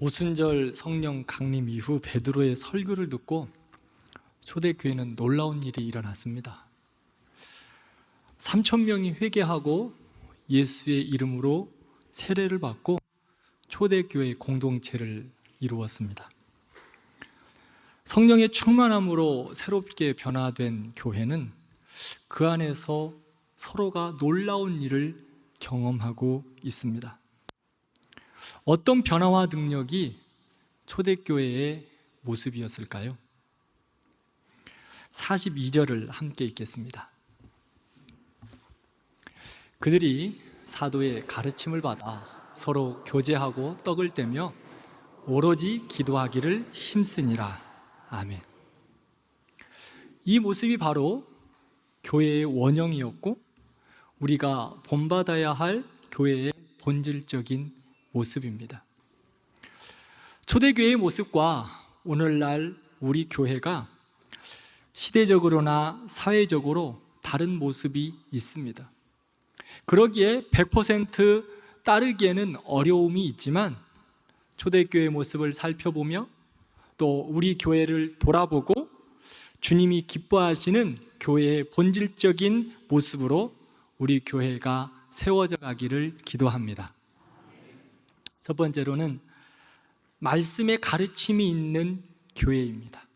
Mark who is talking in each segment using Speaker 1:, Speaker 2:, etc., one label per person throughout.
Speaker 1: 오순절 성령 강림 이후 베드로의 설교를 듣고 초대교회는 놀라운 일이 일어났습니다. 3,000명이 회개하고 예수의 이름으로 세례를 받고 초대교회 공동체를 이루었습니다. 성령의 충만함으로 새롭게 변화된 교회는 그 안에서 서로가 놀라운 일을 경험하고 있습니다. 어떤 변화와 능력이 초대교회의 모습이었을까요? 42절을 함께 읽겠습니다. 그들이 사도의 가르침을 받아 서로 교제하고 떡을 떼며 오로지 기도하기를 힘쓰니라. 아멘. 이 모습이 바로 교회의 원형이었고 우리가 본받아야 할 교회의 본질적인 모습입니다. 초대교회의 모습과 오늘날 우리 교회가 시대적으로나 사회적으로 다른 모습이 있습니다. 그러기에 100% 따르기에는 어려움이 있지만 초대교회의 모습을 살펴보며 또 우리 교회를 돌아보고 주님이 기뻐하시는 교회의 본질적인 모습으로 우리 교회가 세워져 가기를 기도합니다. 첫 번째로는 말씀의 가르침이 있는 교회입니다.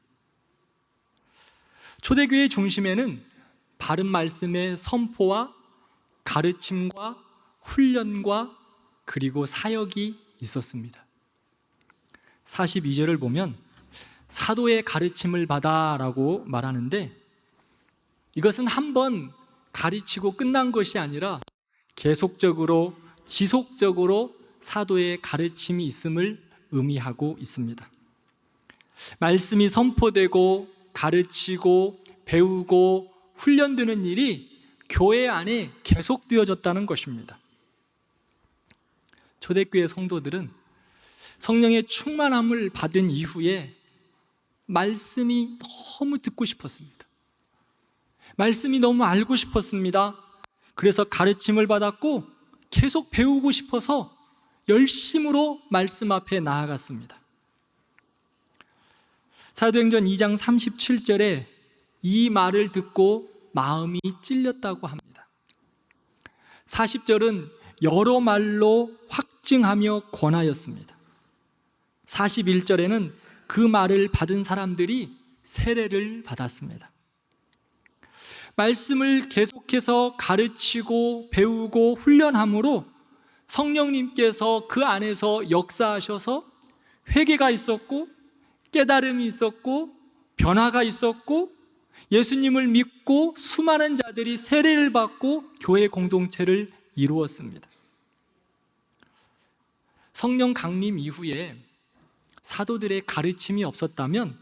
Speaker 1: 초대교회의 중심에는 바른 말씀의 선포와 가르침과 훈련과 그리고 사역이 있었습니다. 42절을 보면 사도의 가르침을 받아라고 말하는데 이것은 한번 가르치고 끝난 것이 아니라 계속적으로 지속적으로 사도의 가르침이 있음을 의미하고 있습니다. 말씀이 선포되고 가르치고 배우고 훈련되는 일이 교회 안에 계속되어졌다는 것입니다. 초대교회 성도들은 성령의 충만함을 받은 이후에 말씀이 너무 듣고 싶었습니다. 말씀이 너무 알고 싶었습니다. 그래서 가르침을 받았고 계속 배우고 싶어서 열심으로 말씀 앞에 나아갔습니다. 사도행전 2장 37절에 이 말을 듣고 마음이 찔렸다고 합니다. 40절은 여러 말로 확증하며 권하였습니다. 41절에는 그 말을 받은 사람들이 세례를 받았습니다. 말씀을 계속해서 가르치고 배우고 훈련함으로 성령님께서 그 안에서 역사하셔서 회개가 있었고 깨달음이 있었고 변화가 있었고 예수님을 믿고 수많은 자들이 세례를 받고 교회 공동체를 이루었습니다. 성령 강림 이후에 사도들의 가르침이 없었다면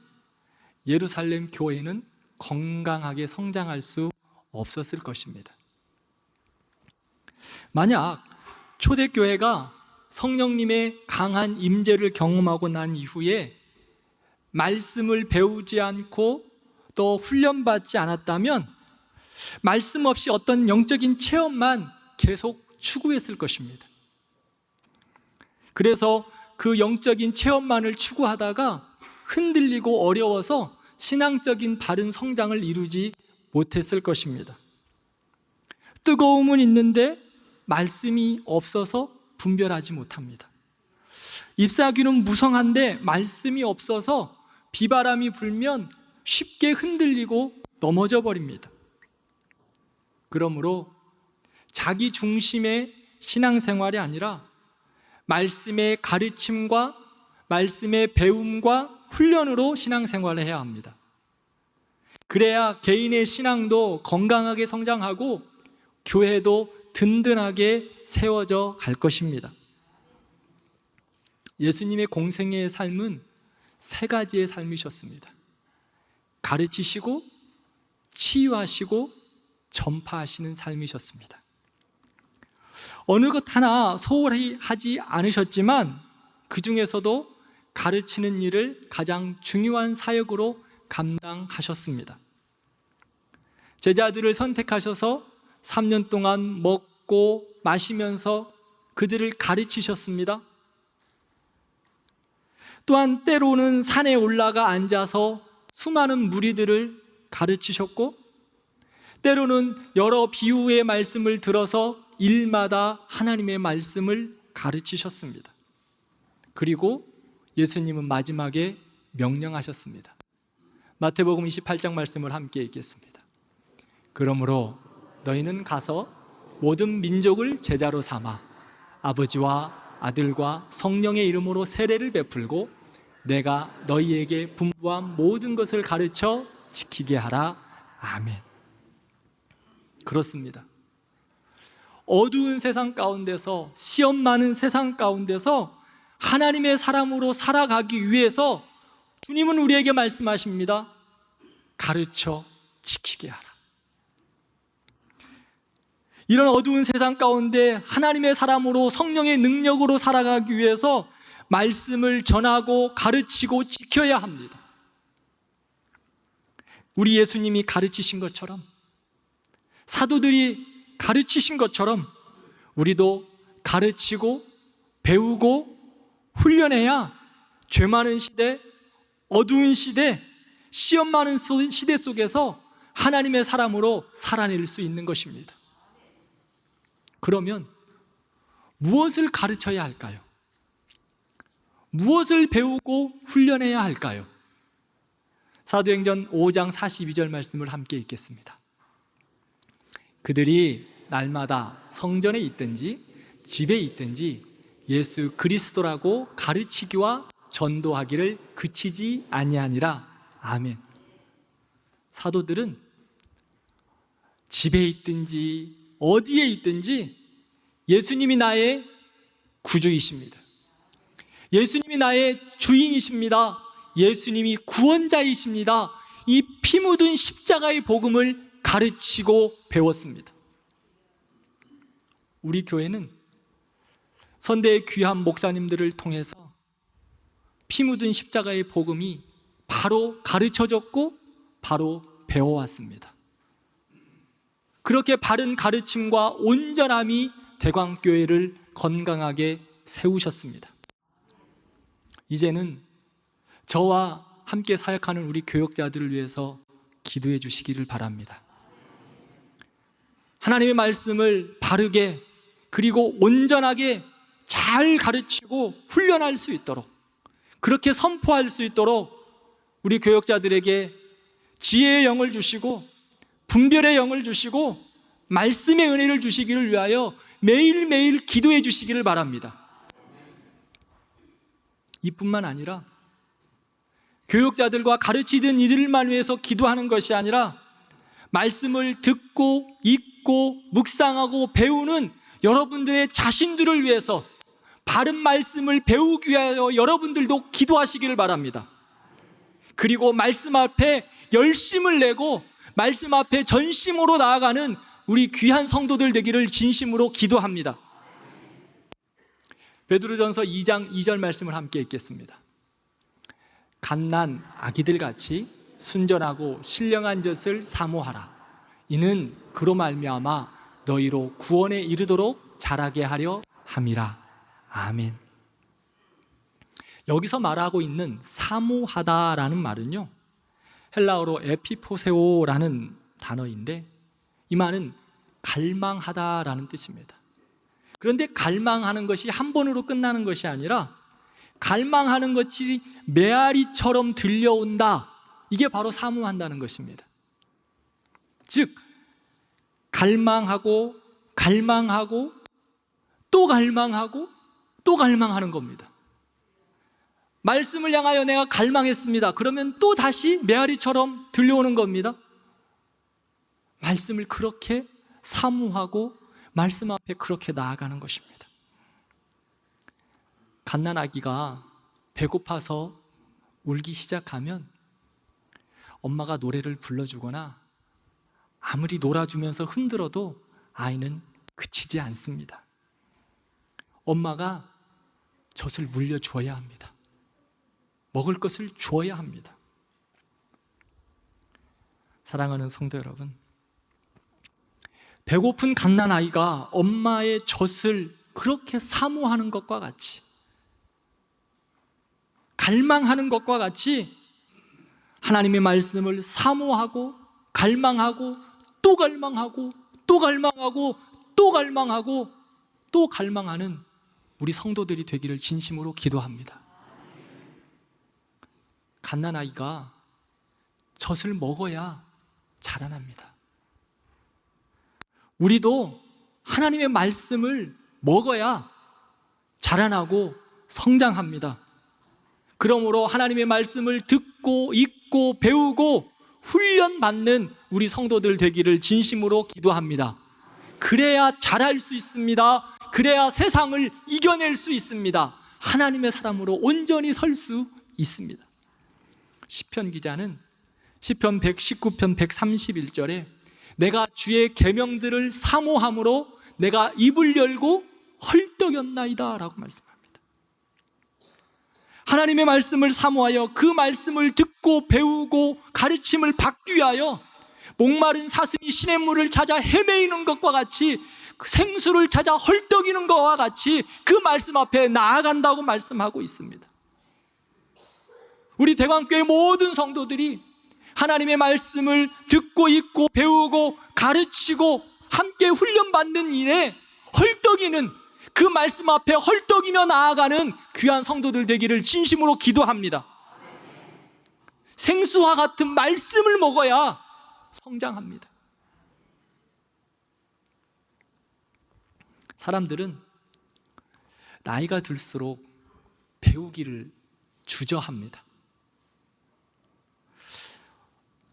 Speaker 1: 예루살렘 교회는 건강하게 성장할 수 없었을 것입니다. 만약 초대교회가 성령님의 강한 임재를 경험하고 난 이후에 말씀을 배우지 않고 또 훈련받지 않았다면 말씀 없이 어떤 영적인 체험만 계속 추구했을 것입니다. 그래서 그 영적인 체험만을 추구하다가 흔들리고 어려워서 신앙적인 바른 성장을 이루지 못했을 것입니다. 뜨거움은 있는데 말씀이 없어서 분별하지 못합니다. 잎사귀는 무성한데 말씀이 없어서 비바람이 불면 쉽게 흔들리고 넘어져 버립니다. 그러므로 자기 중심의 신앙생활이 아니라 말씀의 가르침과 말씀의 배움과 훈련으로 신앙생활을 해야 합니다. 그래야 개인의 신앙도 건강하게 성장하고 교회도 든든하게 세워져 갈 것입니다. 예수님의 공생애의 삶은 세 가지의 삶이셨습니다. 가르치시고 치유하시고 전파하시는 삶이셨습니다. 어느 것 하나 소홀히 하지 않으셨지만 그 중에서도 가르치는 일을 가장 중요한 사역으로 감당하셨습니다. 제자들을 선택하셔서 3년 동안 먹고 마시면서 그들을 가르치셨습니다. 또한 때로는 산에 올라가 앉아서 수많은 무리들을 가르치셨고, 때로는 여러 비유의 말씀을 들어서 일마다 하나님의 말씀을 가르치셨습니다. 그리고 예수님은 마지막에 명령하셨습니다. 마태복음 28장 말씀을 함께 읽겠습니다. 그러므로 너희는 가서 모든 민족을 제자로 삼아 아버지와 아들과 성령의 이름으로 세례를 베풀고 내가 너희에게 분부한 모든 것을 가르쳐 지키게 하라. 아멘. 그렇습니다. 어두운 세상 가운데서, 시험 많은 세상 가운데서 하나님의 사람으로 살아가기 위해서 주님은 우리에게 말씀하십니다. 가르쳐 지키게 하라. 이런 어두운 세상 가운데 하나님의 사람으로 성령의 능력으로 살아가기 위해서 말씀을 전하고 가르치고 지켜야 합니다. 우리 예수님이 가르치신 것처럼, 사도들이 가르치신 것처럼 우리도 가르치고 배우고 훈련해야 죄 많은 시대, 어두운 시대, 시험 많은 시대 속에서 하나님의 사람으로 살아낼 수 있는 것입니다. 그러면 무엇을 가르쳐야 할까요? 무엇을 배우고 훈련해야 할까요? 사도행전 5장 42절 말씀을 함께 읽겠습니다. 그들이 날마다 성전에 있든지 집에 있든지 예수 그리스도라고 가르치기와 전도하기를 그치지 아니하니라. 아멘. 사도들은 집에 있든지 어디에 있든지 예수님이 나의 구주이십니다. 예수님이 나의 주인이십니다. 예수님이 구원자이십니다. 이 피 묻은 십자가의 복음을 가르치고 배웠습니다. 우리 교회는 선대의 귀한 목사님들을 통해서 피 묻은 십자가의 복음이 바로 가르쳐졌고 바로 배워왔습니다. 그렇게 바른 가르침과 온전함이 대광교회를 건강하게 세우셨습니다. 이제는 저와 함께 사역하는 우리 교역자들을 위해서 기도해 주시기를 바랍니다. 하나님의 말씀을 바르게 그리고 온전하게 잘 가르치고 훈련할 수 있도록, 그렇게 선포할 수 있도록 우리 교역자들에게 지혜의 영을 주시고 분별의 영을 주시고 말씀의 은혜를 주시기를 위하여 매일매일 기도해 주시기를 바랍니다. 이뿐만 아니라 교역자들과 가르치던 이들만 위해서 기도하는 것이 아니라 말씀을 듣고 읽고 묵상하고 배우는 여러분들의 자신들을 위해서 바른 말씀을 배우기 위하여 여러분들도 기도하시기를 바랍니다. 그리고 말씀 앞에 열심을 내고 말씀 앞에 전심으로 나아가는 우리 귀한 성도들 되기를 진심으로 기도합니다. 베드로전서 2장 2절 말씀을 함께 읽겠습니다. 갓난 아기들 같이 순전하고 신령한 젖을 사모하라. 이는 그로 말미암아 너희로 구원에 이르도록 자라게 하려 함이라. 아멘. 여기서 말하고 있는 사모하다라는 말은요, 헬라어로 에피포세오라는 단어인데 이 말은 갈망하다라는 뜻입니다. 그런데 갈망하는 것이 한 번으로 끝나는 것이 아니라 갈망하는 것이 메아리처럼 들려온다. 이게 바로 사모한다는 것입니다. 즉 갈망하고 갈망하고 또 갈망하고 또 갈망하는 겁니다. 말씀을 향하여 내가 갈망했습니다. 그러면 또 다시 메아리처럼 들려오는 겁니다. 말씀을 그렇게 사모하고 말씀 앞에 그렇게 나아가는 것입니다. 갓난아기가 배고파서 울기 시작하면 엄마가 노래를 불러주거나 아무리 놀아주면서 흔들어도 아이는 그치지 않습니다. 엄마가 젖을 물려줘야 합니다. 먹을 것을 주어야 합니다. 사랑하는 성도 여러분, 배고픈 갓난아이가 엄마의 젖을 그렇게 사모하는 것과 같이 갈망하는 것과 같이 하나님의 말씀을 사모하고 갈망하고 또 갈망하고 또 갈망하고 또 갈망하고 또 갈망하는 우리 성도들이 되기를 진심으로 기도합니다. 갓난아이가 젖을 먹어야 자라납니다. 우리도 하나님의 말씀을 먹어야 자라나고 성장합니다. 그러므로 하나님의 말씀을 듣고 읽고 배우고 훈련받는 우리 성도들 되기를 진심으로 기도합니다. 그래야 잘할 수 있습니다. 그래야 세상을 이겨낼 수 있습니다. 하나님의 사람으로 온전히 설 수 있습니다. 시편 기자는 시편 119편 131절에 내가 주의 계명들을 사모함으로 내가 입을 열고 헐떡였나이다 라고 말씀합니다. 하나님의 말씀을 사모하여 그 말씀을 듣고 배우고 가르침을 받기 위하여 목마른 사슴이 시냇물을 찾아 헤매이는 것과 같이 생수를 찾아 헐떡이는 것과 같이 그 말씀 앞에 나아간다고 말씀하고 있습니다. 우리 대광교회 모든 성도들이 하나님의 말씀을 듣고 읽고 배우고 가르치고 함께 훈련받는 일에 헐떡이는 그 말씀 앞에 헐떡이며 나아가는 귀한 성도들 되기를 진심으로 기도합니다. 생수와 같은 말씀을 먹어야 성장합니다. 사람들은 나이가 들수록 배우기를 주저합니다.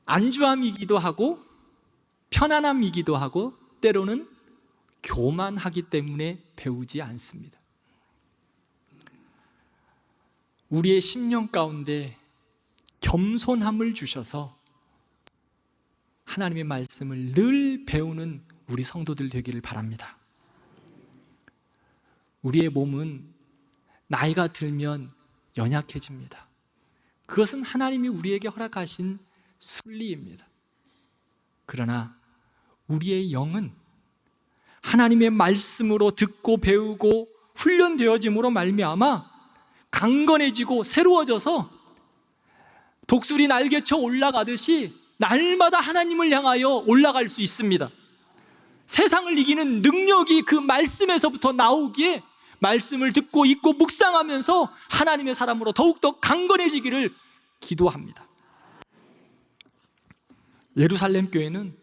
Speaker 1: 안주함이기도 하고 편안함이기도 하고 때로는 교만하기 때문에 배우지 않습니다. 우리의 심령 가운데 겸손함을 주셔서 하나님의 말씀을 늘 배우는 우리 성도들 되기를 바랍니다. 우리의 몸은 나이가 들면 연약해집니다. 그것은 하나님이 우리에게 허락하신 순리입니다. 그러나 우리의 영은 하나님의 말씀으로 듣고 배우고 훈련되어짐으로 말미암아 강건해지고 새로워져서 독수리 날개쳐 올라가듯이 날마다 하나님을 향하여 올라갈 수 있습니다. 세상을 이기는 능력이 그 말씀에서부터 나오기에 말씀을 듣고 읽고 묵상하면서 하나님의 사람으로 더욱더 강건해지기를 기도합니다. 예루살렘 교회는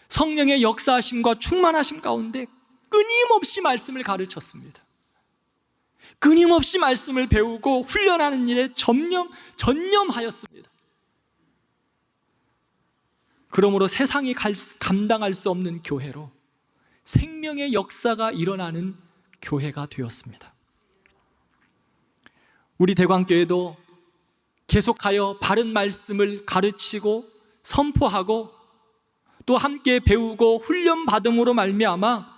Speaker 1: 성령의 역사하심과 충만하심 가운데 끊임없이 말씀을 가르쳤습니다. 끊임없이 말씀을 배우고 훈련하는 일에 전념하였습니다. 그러므로 세상이 감당할 수 없는 교회로 생명의 역사가 일어나는 교회가 되었습니다. 우리 대광교회도 계속하여 바른 말씀을 가르치고 선포하고 또 함께 배우고 훈련받음으로 말미암아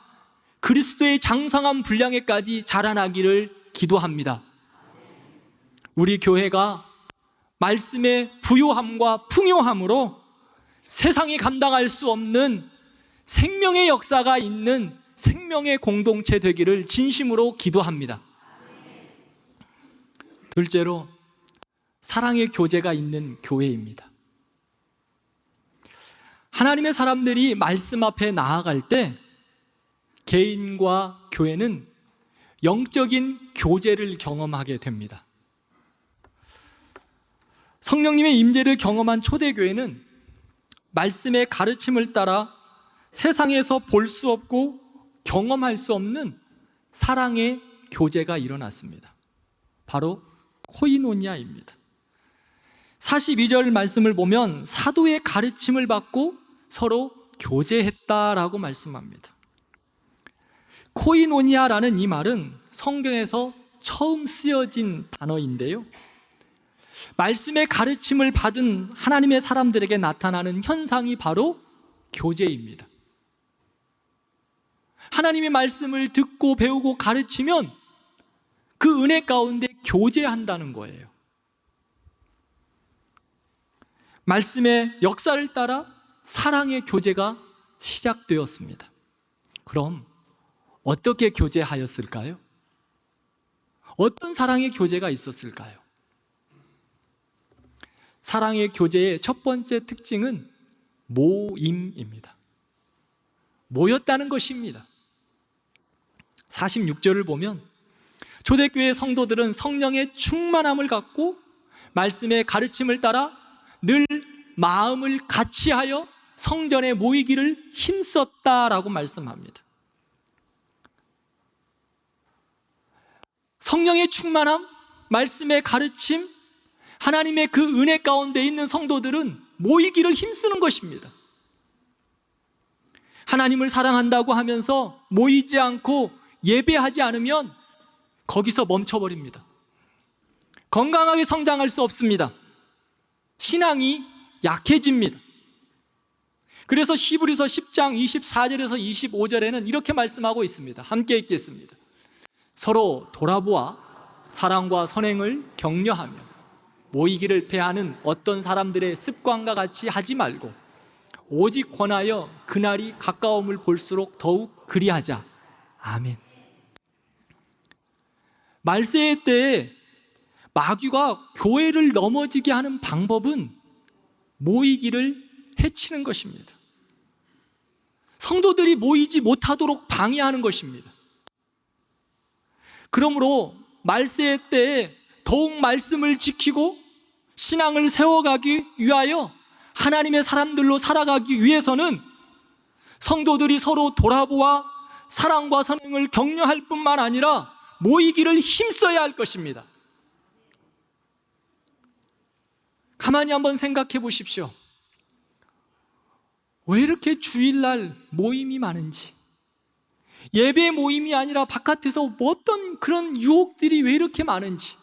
Speaker 1: 그리스도의 장성한 분량에까지 자라나기를 기도합니다. 우리 교회가 말씀의 부요함과 풍요함으로 세상이 감당할 수 없는 생명의 역사가 있는 생명의 공동체 되기를 진심으로 기도합니다. 둘째로 사랑의 교제가 있는 교회입니다. 하나님의 사람들이 말씀 앞에 나아갈 때 개인과 교회는 영적인 교제를 경험하게 됩니다. 성령님의 임재를 경험한 초대교회는 말씀의 가르침을 따라 세상에서 볼 수 없고 경험할 수 없는 사랑의 교제가 일어났습니다. 바로 코이노니아입니다. 42절 말씀을 보면 사도의 가르침을 받고 서로 교제했다라고 말씀합니다. 코이노니아라는 이 말은 성경에서 처음 쓰여진 단어인데요, 말씀의 가르침을 받은 하나님의 사람들에게 나타나는 현상이 바로 교제입니다. 하나님의 말씀을 듣고 배우고 가르치면 그 은혜 가운데 교제한다는 거예요. 말씀의 역사를 따라 사랑의 교제가 시작되었습니다. 그럼 어떻게 교제하였을까요? 어떤 사랑의 교제가 있었을까요? 사랑의 교제의 첫 번째 특징은 모임입니다. 모였다는 것입니다. 46절을 보면 초대교회 성도들은 성령의 충만함을 갖고 말씀의 가르침을 따라 늘 마음을 같이하여 성전에 모이기를 힘썼다라고 말씀합니다. 성령의 충만함, 말씀의 가르침, 하나님의 그 은혜 가운데 있는 성도들은 모이기를 힘쓰는 것입니다. 하나님을 사랑한다고 하면서 모이지 않고 예배하지 않으면 거기서 멈춰버립니다. 건강하게 성장할 수 없습니다. 신앙이 약해집니다. 그래서 히브리서 10장 24절에서 25절에는 이렇게 말씀하고 있습니다. 함께 읽겠습니다. 서로 돌아보아 사랑과 선행을 격려하며 모이기를 패하는 어떤 사람들의 습관과 같이 하지 말고 오직 권하여 그날이 가까움을 볼수록 더욱 그리하자. 아멘. 말세의 때에 마귀가 교회를 넘어지게 하는 방법은 모이기를 해치는 것입니다. 성도들이 모이지 못하도록 방해하는 것입니다. 그러므로 말세의 때에 더욱 말씀을 지키고 신앙을 세워가기 위하여 하나님의 사람들로 살아가기 위해서는 성도들이 서로 돌아보아 사랑과 선행을 격려할 뿐만 아니라 모이기를 힘써야 할 것입니다. 가만히 한번 생각해 보십시오. 왜 이렇게 주일날 모임이 많은지, 예배 모임이 아니라 바깥에서 어떤 그런 유혹들이 왜 이렇게 많은지,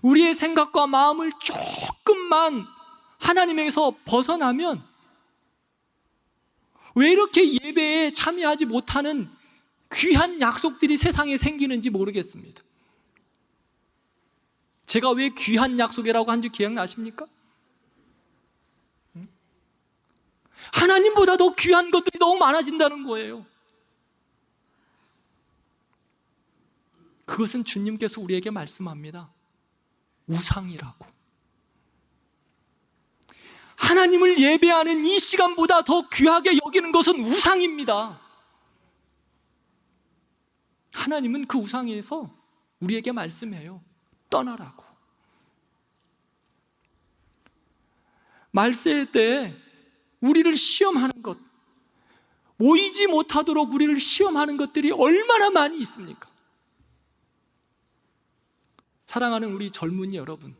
Speaker 1: 우리의 생각과 마음을 조금만 하나님에서 벗어나면 왜 이렇게 예배에 참여하지 못하는 귀한 약속들이 세상에 생기는지 모르겠습니다. 제가 왜 귀한 약속이라고 한지 기억나십니까? 하나님보다 더 귀한 것들이 너무 많아진다는 거예요. 그것은 주님께서 우리에게 말씀합니다. 우상이라고. 하나님을 예배하는 이 시간보다 더 귀하게 여기는 것은 우상입니다. 하나님은 그 우상에서 우리에게 말씀해요. 떠나라고. 말세의 때에 우리를 시험하는 것, 모이지 못하도록 우리를 시험하는 것들이 얼마나 많이 있습니까? 사랑하는 우리 젊은이 여러분,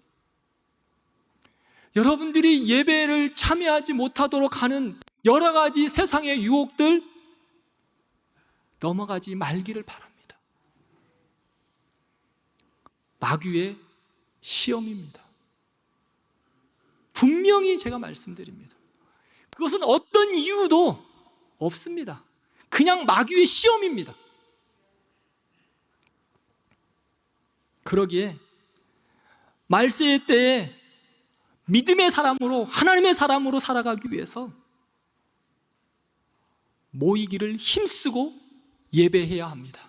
Speaker 1: 여러분들이 예배를 참여하지 못하도록 하는 여러 가지 세상의 유혹들 넘어가지 말기를 바랍니다. 마귀의 시험입니다. 분명히 제가 말씀드립니다. 그것은 어떤 이유도 없습니다. 그냥 마귀의 시험입니다. 그러기에 말세의 때에 믿음의 사람으로, 하나님의 사람으로 살아가기 위해서 모이기를 힘쓰고 예배해야 합니다.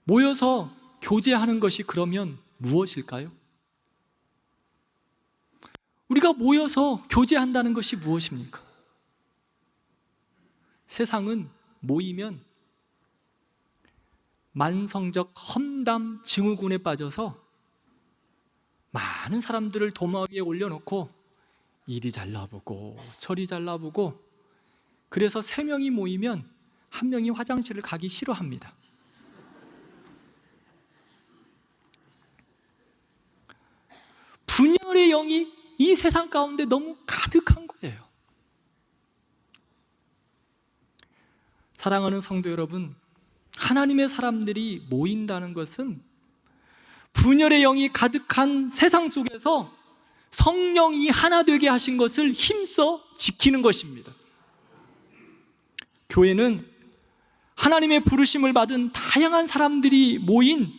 Speaker 1: 모여서 교제하는 것이 그러면 무엇일까요? 우리가 모여서 교제한다는 것이 무엇입니까? 세상은 모이면 만성적 험담 증후군에 빠져서 많은 사람들을 도마 위에 올려놓고 이리 잘라보고 저리 잘라보고, 그래서 3명이 모이면 1명이 화장실을 가기 싫어합니다. 분열의 영이 이 세상 가운데 너무 가득한 거예요. 사랑하는 성도 여러분, 하나님의 사람들이 모인다는 것은 분열의 영이 가득한 세상 속에서 성령이 하나 되게 하신 것을 힘써 지키는 것입니다. 교회는 하나님의 부르심을 받은 다양한 사람들이 모인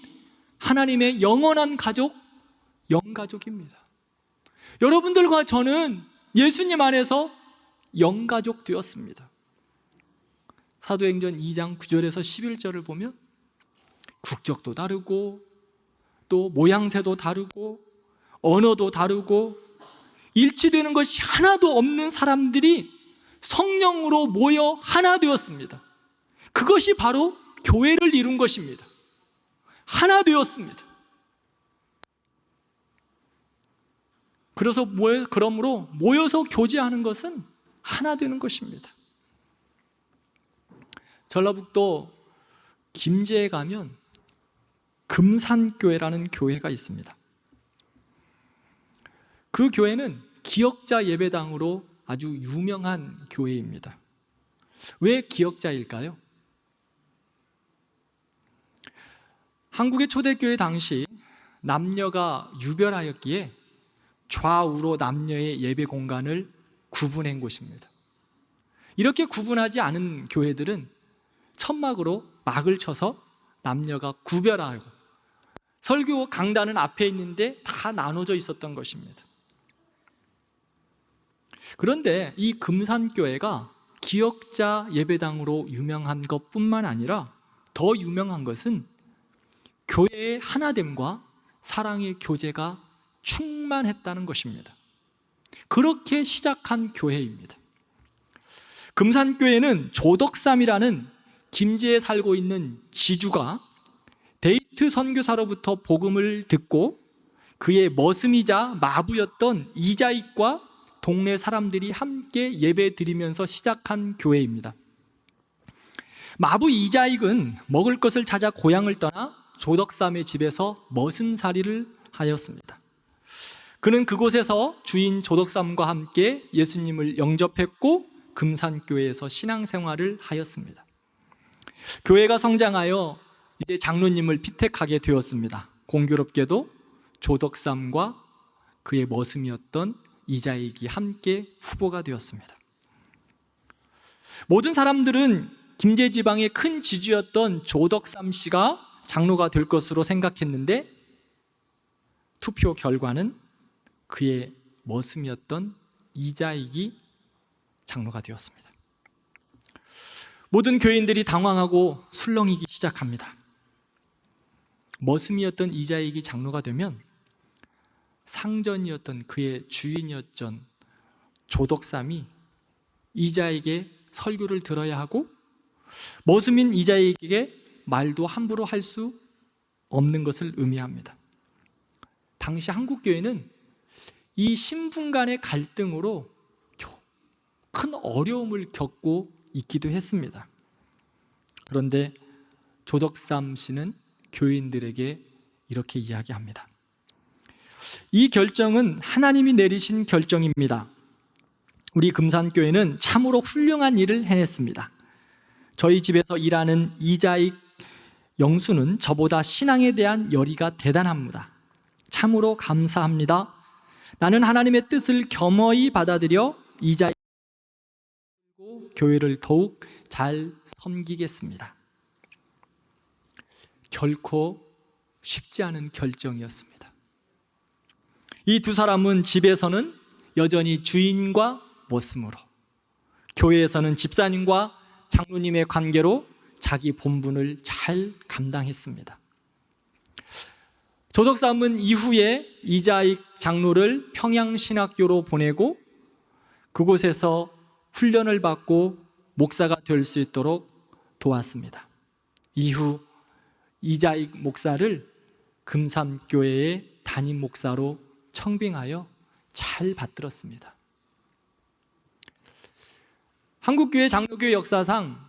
Speaker 1: 하나님의 영원한 가족, 영가족입니다. 여러분들과 저는 예수님 안에서 영가족 되었습니다. 사도행전 2장 9절에서 11절을 보면 국적도 다르고 또 모양새도 다르고 언어도 다르고 일치되는 것이 하나도 없는 사람들이 성령으로 모여 하나 되었습니다. 그것이 바로 교회를 이룬 것입니다. 하나 되었습니다. 그러므로 모여서 교제하는 것은 하나 되는 것입니다. 전라북도 김제에 가면 금산교회라는 교회가 있습니다. 그 교회는 기역자 예배당으로 아주 유명한 교회입니다. 왜 기역자일까요? 한국의 초대교회 당시 남녀가 유별하였기에 좌우로 남녀의 예배 공간을 구분한 곳입니다. 이렇게 구분하지 않은 교회들은 천막으로 막을 쳐서 남녀가 구별하고 설교 강단은 앞에 있는데 다 나눠져 있었던 것입니다. 그런데 이 금산교회가 기역자 예배당으로 유명한 것뿐만 아니라 더 유명한 것은 교회의 하나됨과 사랑의 교제가 충만했다는 것입니다. 그렇게 시작한 교회입니다. 금산교회는 조덕삼이라는 김제에 살고 있는 지주가 데이트 선교사로부터 복음을 듣고 그의 머슴이자 마부였던 이자익과 동네 사람들이 함께 예배 드리면서 시작한 교회입니다. 마부 이자익은 먹을 것을 찾아 고향을 떠나 조덕삼의 집에서 머슴살이를 하였습니다. 그는 그곳에서 주인 조덕삼과 함께 예수님을 영접했고 금산교회에서 신앙생활을 하였습니다. 교회가 성장하여 이제 장로님을 피택하게 되었습니다. 공교롭게도 조덕삼과 그의 머슴이었던 이자익이 함께 후보가 되었습니다. 모든 사람들은 김제 지방의 큰 지주였던 조덕삼 씨가 장로가 될 것으로 생각했는데 투표 결과는 그의 머슴이었던 이자익이 장로가 되었습니다. 모든 교인들이 당황하고 술렁이기 시작합니다. 머슴이었던 이자익이 장로가 되면 상전이었던 그의 주인이었던 조덕삼이 이자익의 설교를 들어야 하고 머슴인 이자익에게 말도 함부로 할 수 없는 것을 의미합니다. 당시 한국교회는 이 신분 간의 갈등으로 큰 어려움을 겪고 있기도 했습니다. 그런데 조덕삼 씨는 교인들에게 이렇게 이야기합니다. 이 결정은 하나님이 내리신 결정입니다. 우리 금산교회는 참으로 훌륭한 일을 해냈습니다. 저희 집에서 일하는 이자익 영수는 저보다 신앙에 대한 열의가 대단합니다. 참으로 감사합니다. 나는 하나님의 뜻을 겸허히 받아들여 이자익 교회를 더욱 잘 섬기겠습니다. 결코 쉽지 않은 결정이었습니다. 이 두 사람은 집에서는 여전히 주인과 머슴으로, 교회에서는 집사님과 장로님의 관계로 자기 본분을 잘 감당했습니다. 조덕삼은 이후에 이자익 장로를 평양신학교로 보내고 그곳에서 훈련을 받고 목사가 될 수 있도록 도왔습니다. 이후 이자익 목사를 금산교회의 담임 목사로 청빙하여 잘 받들었습니다. 한국교회 장로교회 역사상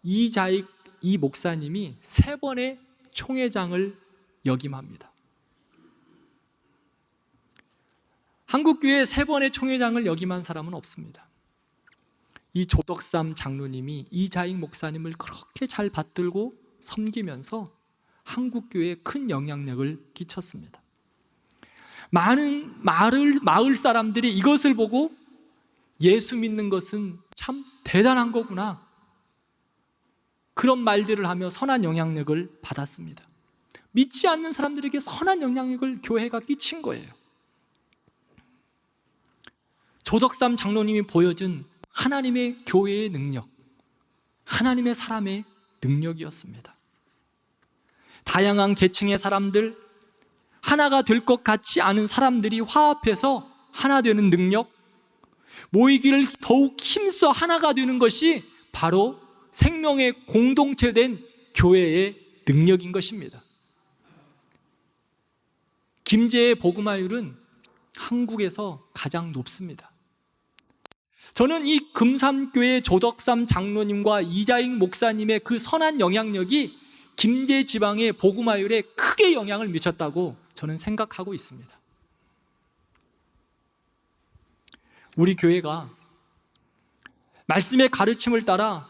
Speaker 1: 이자익 이 목사님이 3번의 총회장을 역임합니다. 한국교회 3번의 총회장을 역임한 사람은 없습니다. 이 조덕삼 장로님이 이자익 목사님을 그렇게 잘 받들고 섬기면서 한국교회에 큰 영향력을 끼쳤습니다. 많은 마을 사람들이 이것을 보고 예수 믿는 것은 참 대단한 거구나, 그런 말들을 하며 선한 영향력을 받았습니다. 믿지 않는 사람들에게 선한 영향력을 교회가 끼친 거예요. 조덕삼 장로님이 보여준 하나님의 교회의 능력, 하나님의 사람의 능력이었습니다. 다양한 계층의 사람들, 하나가 될 것 같지 않은 사람들이 화합해서 하나 되는 능력, 모이기를 더욱 힘써 하나가 되는 것이 바로 생명의 공동체된 교회의 능력인 것입니다. 김제의 복음화율은 한국에서 가장 높습니다. 저는 이 금산교회 조덕삼 장로님과 이자익 목사님의 그 선한 영향력이 김제 지방의 복음화율에 크게 영향을 미쳤다고 저는 생각하고 있습니다. 우리 교회가 말씀의 가르침을 따라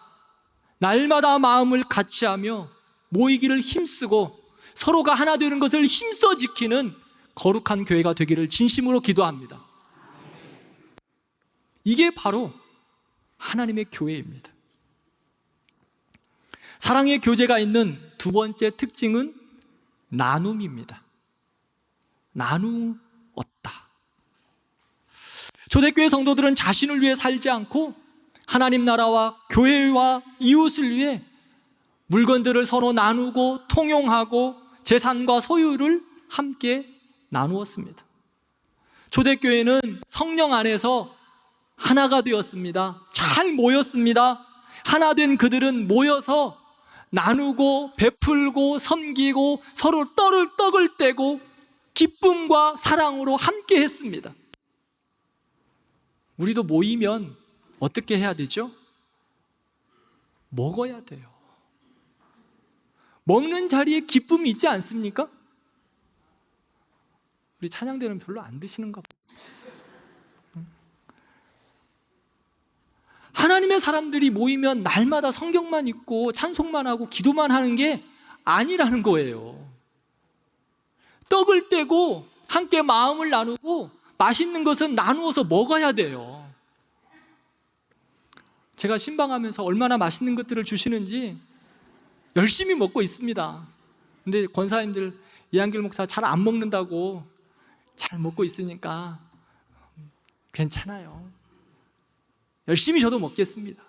Speaker 1: 날마다 마음을 같이하며 모이기를 힘쓰고 서로가 하나 되는 것을 힘써 지키는 거룩한 교회가 되기를 진심으로 기도합니다. 이게 바로 하나님의 교회입니다. 사랑의 교제가 있는 두 번째 특징은 나눔입니다. 나누었다. 초대교회 성도들은 자신을 위해 살지 않고 하나님 나라와 교회와 이웃을 위해 물건들을 서로 나누고 통용하고 재산과 소유를 함께 나누었습니다. 초대교회는 성령 안에서 하나가 되었습니다. 잘 모였습니다. 하나 된 그들은 모여서 나누고 베풀고 섬기고 서로 떡을 떼고 기쁨과 사랑으로 함께 했습니다. 우리도 모이면 어떻게 해야 되죠? 먹어야 돼요. 먹는 자리에 기쁨이 있지 않습니까? 우리 찬양대는 별로 안 드시는가 봐요. 하나님의 사람들이 모이면 날마다 성경만 읽고 찬송만 하고 기도만 하는 게 아니라는 거예요. 떡을 떼고 함께 마음을 나누고 맛있는 것은 나누어서 먹어야 돼요. 제가 신방하면서 얼마나 맛있는 것들을 주시는지 열심히 먹고 있습니다. 근데 권사님들 이한길 목사 잘 안 먹는다고 잘 먹고 있으니까 괜찮아요. 열심히 저도 먹겠습니다.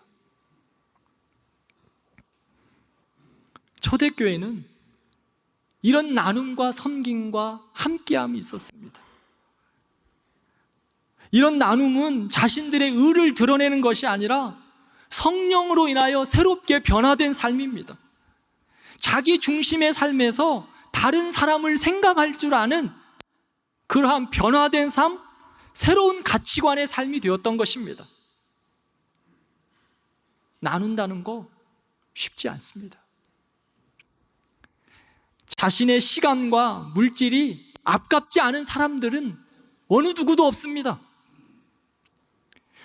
Speaker 1: 초대교회는 이런 나눔과 섬김과 함께함이 있었습니다. 이런 나눔은 자신들의 의를 드러내는 것이 아니라 성령으로 인하여 새롭게 변화된 삶입니다. 자기 중심의 삶에서 다른 사람을 생각할 줄 아는 그러한 변화된 삶, 새로운 가치관의 삶이 되었던 것입니다. 나눈다는 거 쉽지 않습니다. 자신의 시간과 물질이 아깝지 않은 사람들은 어느 누구도 없습니다.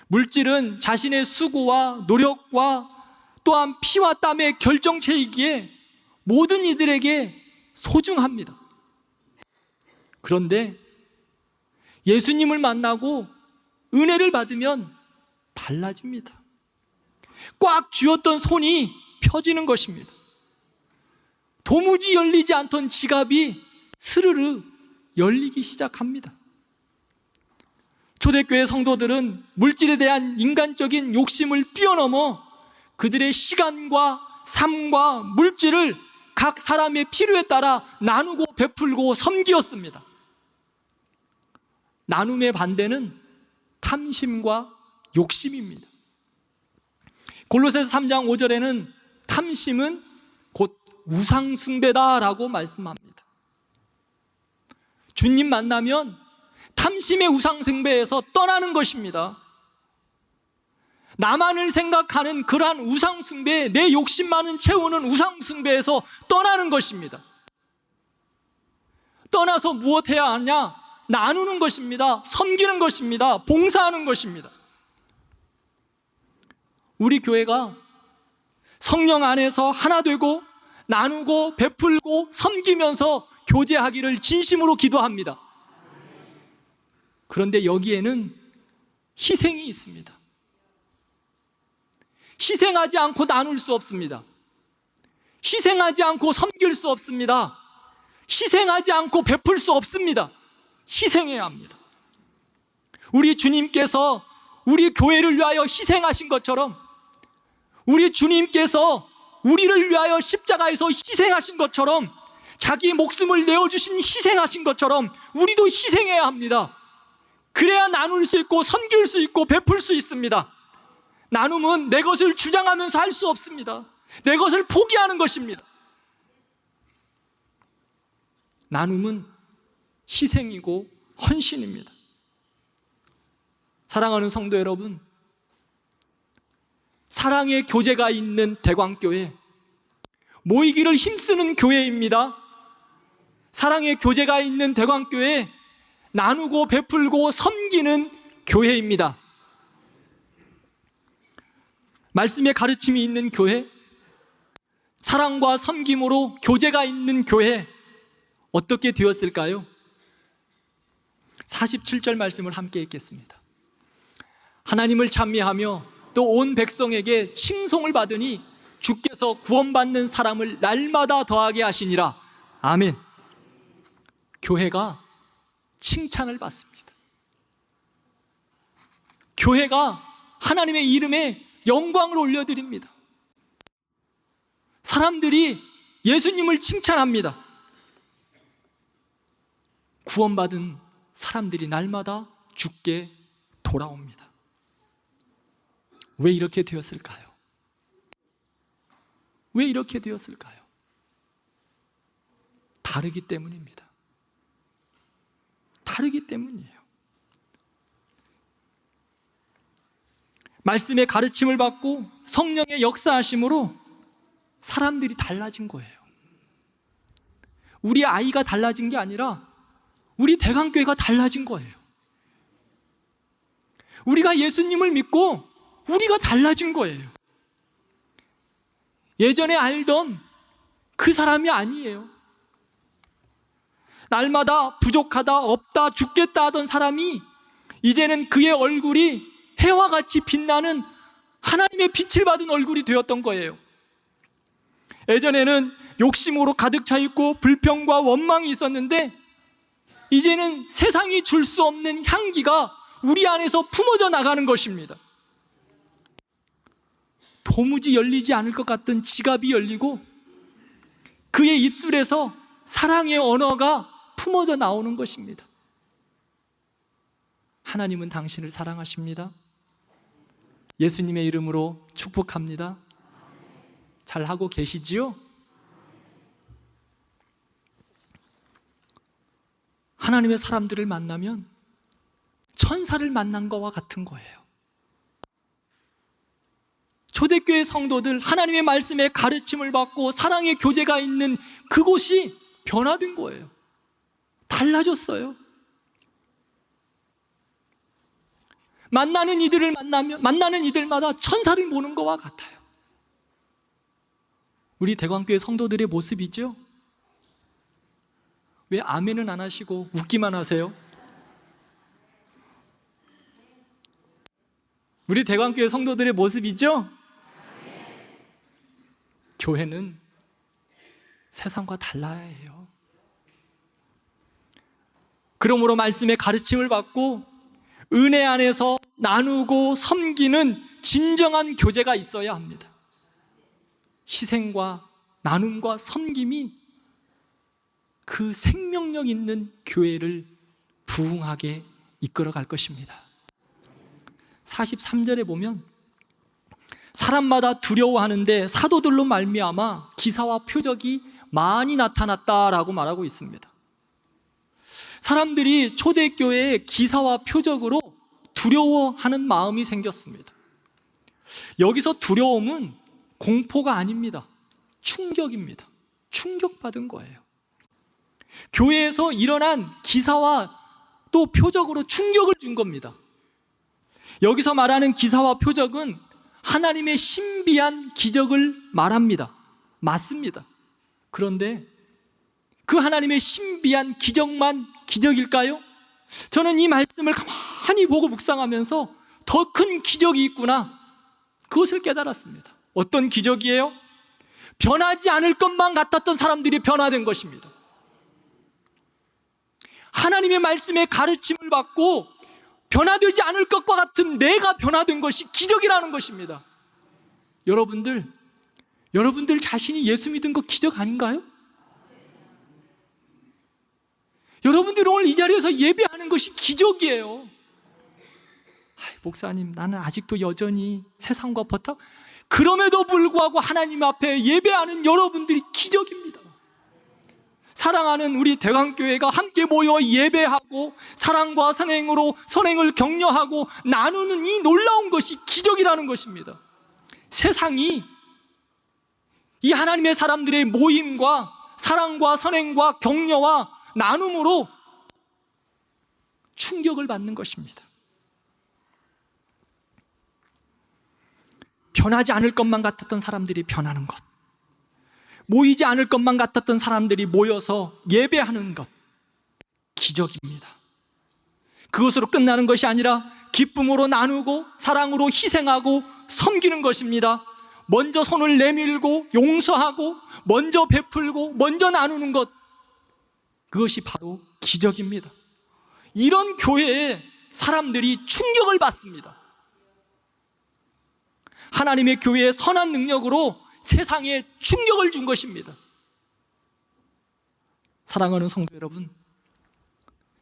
Speaker 1: 물질은 자신의 수고와 노력과 또한 피와 땀의 결정체이기에 모든 이들에게 소중합니다. 그런데 예수님을 만나고 은혜를 받으면 달라집니다. 꽉 쥐었던 손이 펴지는 것입니다. 도무지 열리지 않던 지갑이 스르르 열리기 시작합니다. 초대교회 성도들은 물질에 대한 인간적인 욕심을 뛰어넘어 그들의 시간과 삶과 물질을 각 사람의 필요에 따라 나누고 베풀고 섬기었습니다. 나눔의 반대는 탐심과 욕심입니다. 골로새서 3장 5절에는 탐심은 곧 우상숭배다라고 말씀합니다. 주님 만나면 탐심의 우상숭배에서 떠나는 것입니다. 나만을 생각하는 그러한 우상숭배, 내 욕심만은 채우는 우상숭배에서 떠나는 것입니다. 떠나서 무엇해야 하냐? 나누는 것입니다. 섬기는 것입니다. 봉사하는 것입니다. 우리 교회가 성령 안에서 하나 되고 나누고 베풀고 섬기면서 교제하기를 진심으로 기도합니다. 그런데 여기에는 희생이 있습니다. 희생하지 않고 나눌 수 없습니다. 희생하지 않고 섬길 수 없습니다. 희생하지 않고 베풀 수 없습니다. 희생해야 합니다. 우리 주님께서 우리 교회를 위하여 희생하신 것처럼, 우리 주님께서 우리를 위하여 십자가에서 희생하신 것처럼 자기 목숨을 내어주신 희생하신 것처럼 우리도 희생해야 합니다. 그래야 나눌 수 있고 섬길 수 있고 베풀 수 있습니다. 나눔은 내 것을 주장하면서 할 수 없습니다. 내 것을 포기하는 것입니다. 나눔은 희생이고 헌신입니다. 사랑하는 성도 여러분, 사랑의 교제가 있는 대광교회, 모이기를 힘쓰는 교회입니다. 사랑의 교제가 있는 대광교회, 나누고 베풀고 섬기는 교회입니다. 말씀의 가르침이 있는 교회, 사랑과 섬김으로 교제가 있는 교회, 어떻게 되었을까요? 47절 말씀을 함께 읽겠습니다. 하나님을 찬미하며 또 온 백성에게 칭송을 받으니 주께서 구원받는 사람을 날마다 더하게 하시니라. 아멘. 교회가 칭찬을 받습니다. 교회가 하나님의 이름에 영광을 올려드립니다. 사람들이 예수님을 칭찬합니다. 구원받은 사람들이 날마다 주께 돌아옵니다. 왜 이렇게 되었을까요? 왜 이렇게 되었을까요? 다르기 때문입니다. 다르기 때문이에요. 말씀의 가르침을 받고 성령의 역사하심으로 사람들이 달라진 거예요. 우리 아이가 달라진 게 아니라 우리 대강교회가 달라진 거예요. 우리가 예수님을 믿고 우리가 달라진 거예요. 예전에 알던 그 사람이 아니에요. 날마다 부족하다, 없다, 죽겠다 하던 사람이 이제는 그의 얼굴이 해와 같이 빛나는 하나님의 빛을 받은 얼굴이 되었던 거예요. 예전에는 욕심으로 가득 차 있고 불평과 원망이 있었는데 이제는 세상이 줄 수 없는 향기가 우리 안에서 품어져 나가는 것입니다. 도무지 열리지 않을 것 같던 지갑이 열리고 그의 입술에서 사랑의 언어가 품어져 나오는 것입니다. 하나님은 당신을 사랑하십니다. 예수님의 이름으로 축복합니다. 잘하고 계시지요? 하나님의 사람들을 만나면 천사를 만난 것과 같은 거예요. 초대교회 성도들 하나님의 말씀에 가르침을 받고 사랑의 교제가 있는 그곳이 변화된 거예요. 달라졌어요. 만나는 이들을 만나면 만나는 이들마다 천사를 보는 것과 같아요. 우리 대광교회 성도들의 모습이죠. 왜 아멘은 안 하시고 웃기만 하세요? 우리 대광교회 성도들의 모습이죠. 교회는 세상과 달라야 해요. 그러므로 말씀의 가르침을 받고 은혜 안에서 나누고 섬기는 진정한 교제가 있어야 합니다. 희생과 나눔과 섬김이 그 생명력 있는 교회를 부흥하게 이끌어갈 것입니다. 43절에 보면 사람마다 두려워하는데 사도들로 말미암아 기사와 표적이 많이 나타났다라고 말하고 있습니다. 사람들이 초대교회에 기사와 표적으로 두려워하는 마음이 생겼습니다. 여기서 두려움은 공포가 아닙니다. 충격입니다. 충격받은 거예요. 교회에서 일어난 기사와 또 표적으로 충격을 준 겁니다. 여기서 말하는 기사와 표적은 하나님의 신비한 기적을 말합니다. 맞습니다. 그런데 그 하나님의 신비한 기적만 기적일까요? 저는 이 말씀을 가만히 보고 묵상하면서 더 큰 기적이 있구나, 그것을 깨달았습니다. 어떤 기적이에요? 변하지 않을 것만 같았던 사람들이 변화된 것입니다. 하나님의 말씀에 가르침을 받고 변화되지 않을 것과 같은 내가 변화된 것이 기적이라는 것입니다. 여러분들 자신이 예수 믿은 거 기적 아닌가요? 여러분들이 오늘 이 자리에서 예배하는 것이 기적이에요. 목사님, 나는 아직도 여전히 세상과 버터. 그럼에도 불구하고 하나님 앞에 예배하는 여러분들이 기적입니다. 사랑하는 우리 대광교회가 함께 모여 예배하고 사랑과 선행을 격려하고 나누는 이 놀라운 것이 기적이라는 것입니다. 세상이 이 하나님의 사람들의 모임과 사랑과 선행과 격려와 나눔으로 충격을 받는 것입니다. 변하지 않을 것만 같았던 사람들이 변하는 것, 모이지 않을 것만 같았던 사람들이 모여서 예배하는 것, 기적입니다. 그것으로 끝나는 것이 아니라 기쁨으로 나누고 사랑으로 희생하고 섬기는 것입니다. 먼저 손을 내밀고 용서하고 먼저 베풀고 먼저 나누는 것, 그것이 바로 기적입니다. 이런 교회에 사람들이 충격을 받습니다. 하나님의 교회의 선한 능력으로 세상에 충격을 준 것입니다. 사랑하는 성도 여러분,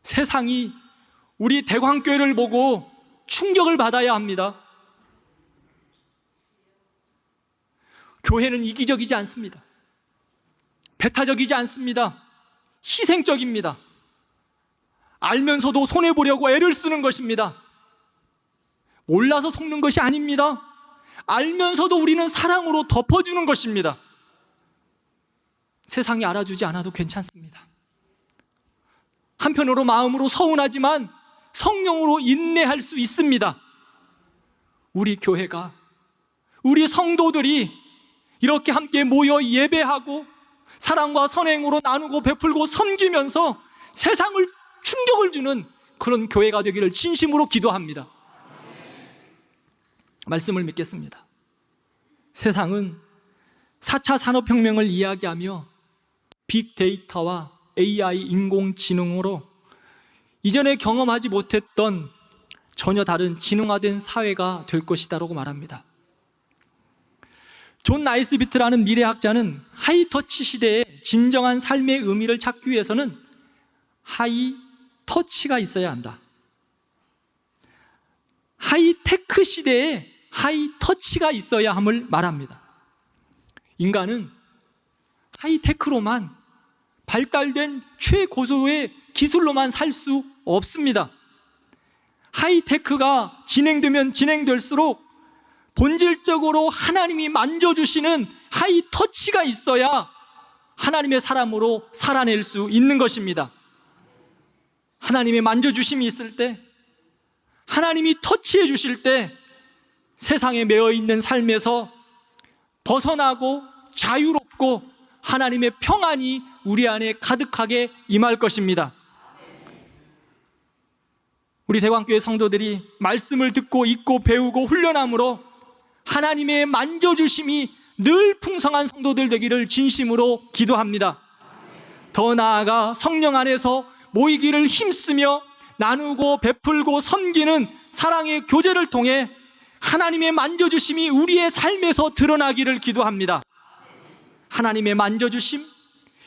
Speaker 1: 세상이 우리 대광교회를 보고 충격을 받아야 합니다. 교회는 이기적이지 않습니다. 배타적이지 않습니다. 희생적입니다. 알면서도 손해보려고 애를 쓰는 것입니다. 몰라서 속는 것이 아닙니다. 알면서도 우리는 사랑으로 덮어주는 것입니다. 세상이 알아주지 않아도 괜찮습니다. 한편으로 마음으로 서운하지만 성령으로 인내할 수 있습니다. 우리 교회가, 우리 성도들이 이렇게 함께 모여 예배하고 사랑과 선행으로 나누고 베풀고 섬기면서 세상을 충격을 주는 그런 교회가 되기를 진심으로 기도합니다. 말씀을 믿겠습니다. 세상은 4차 산업혁명을 이야기하며 빅데이터와 AI 인공지능으로 이전에 경험하지 못했던 전혀 다른 지능화된 사회가 될 것이다라고 말합니다. 존 나이스비트라는 미래학자는 하이터치 시대에 진정한 삶의 의미를 찾기 위해서는 하이터치가 있어야 한다. 하이테크 시대에 하이터치가 있어야 함을 말합니다. 인간은 하이테크로만 발달된 최고도의 기술로만 살 수 없습니다. 하이테크가 진행되면 진행될수록 본질적으로 하나님이 만져주시는 하이터치가 있어야 하나님의 사람으로 살아낼 수 있는 것입니다. 하나님의 만져주심이 있을 때, 하나님이 터치해 주실 때 세상에 매여 있는 삶에서 벗어나고 자유롭고 하나님의 평안이 우리 안에 가득하게 임할 것입니다. 우리 대광교회 성도들이 말씀을 듣고 읽고 배우고 훈련함으로 하나님의 만져주심이 늘 풍성한 성도들 되기를 진심으로 기도합니다. 더 나아가 성령 안에서 모이기를 힘쓰며 나누고 베풀고 섬기는 사랑의 교제를 통해 하나님의 만져주심이 우리의 삶에서 드러나기를 기도합니다. 하나님의 만져주심,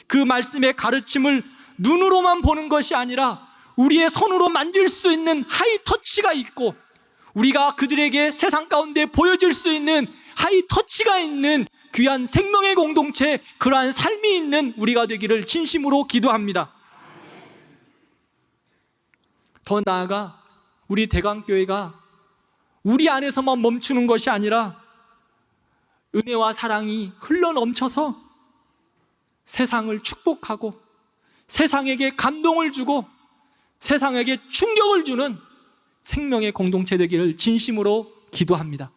Speaker 1: 그 말씀의 가르침을 눈으로만 보는 것이 아니라 우리의 손으로 만질 수 있는 하이터치가 있고 우리가 그들에게 세상 가운데 보여줄 수 있는 하이터치가 있는 귀한 생명의 공동체, 그러한 삶이 있는 우리가 되기를 진심으로 기도합니다. 더 나아가 우리 대광교회가 우리 안에서만 멈추는 것이 아니라 은혜와 사랑이 흘러넘쳐서 세상을 축복하고 세상에게 감동을 주고 세상에게 충격을 주는 생명의 공동체 되기를 진심으로 기도합니다.